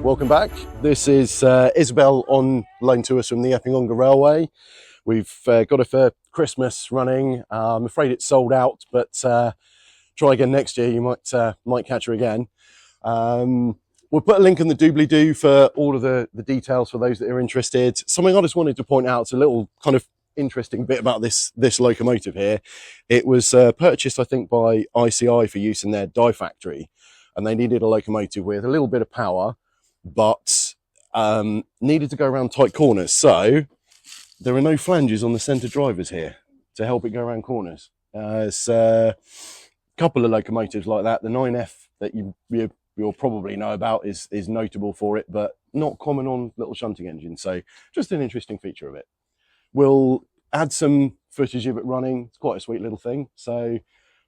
welcome back. This is Isabel on loan to us from the Epping Ongar Railway. We've got her for Christmas running. I'm afraid it's sold out, but try again next year. You might catch her again. We'll put a link in the doobly-doo for all of the details for those that are interested. Something I just wanted to point out, it's a little kind of interesting bit about this locomotive here. It was purchased, I think, by ICI for use in their die factory, and they needed a locomotive with a little bit of power, but needed to go around tight corners. So there are no flanges on the centre drivers here to help it go around corners. There's a couple of locomotives like that. The 9F that you'll probably know about is notable for it, but not common on little shunting engines. So just an interesting feature of it. We'll add some footage of it running. It's quite a sweet little thing. So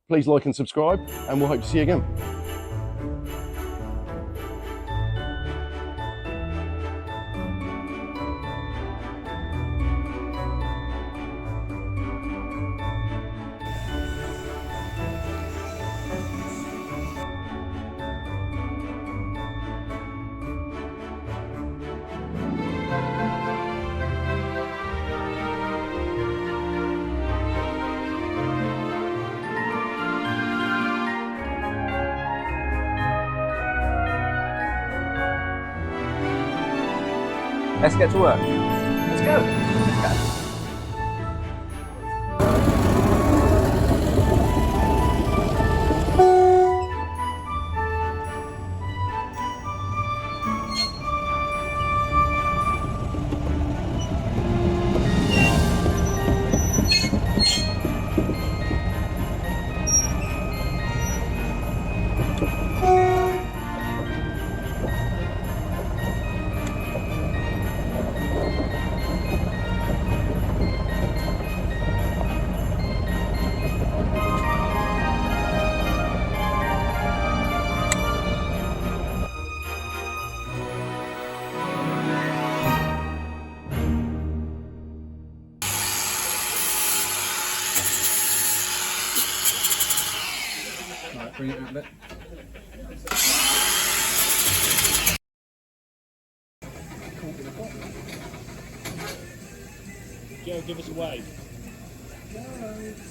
please like and subscribe, and we'll hope to see you again. Let's get to work. Let's go. Let's go. Bring it out a bit. Joe, give us a wave.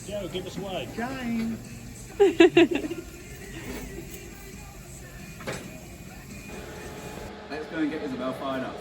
Joe, give us a wave. Jane! Let's go and get Isabel fired up.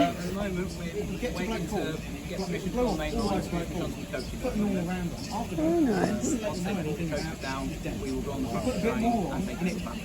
At the moment, we're waiting to get permission from the main line to put on some coaching. Oh, nice. Once they put the coaches down, we will go on the front train and take it back.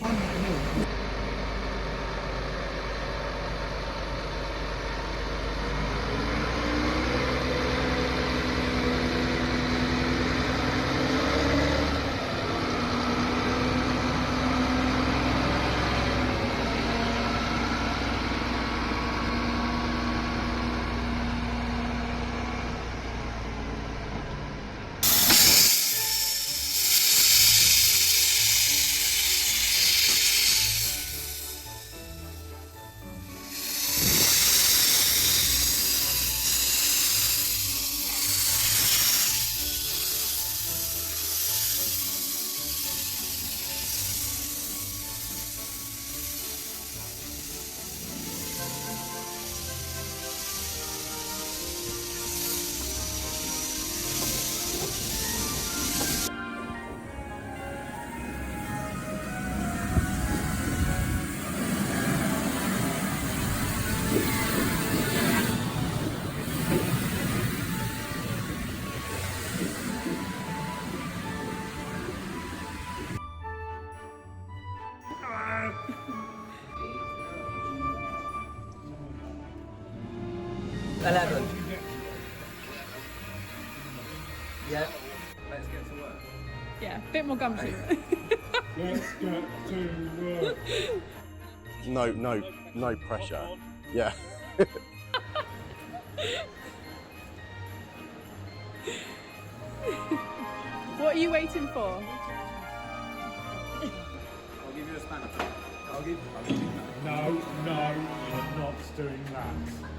11. Yeah. Let's get to work. Yeah, a bit more gumshoe. Let's get to work. No pressure. Yeah. What are you waiting for? I'll give you a spanner. I'll give you a spanner. No, you're not doing that.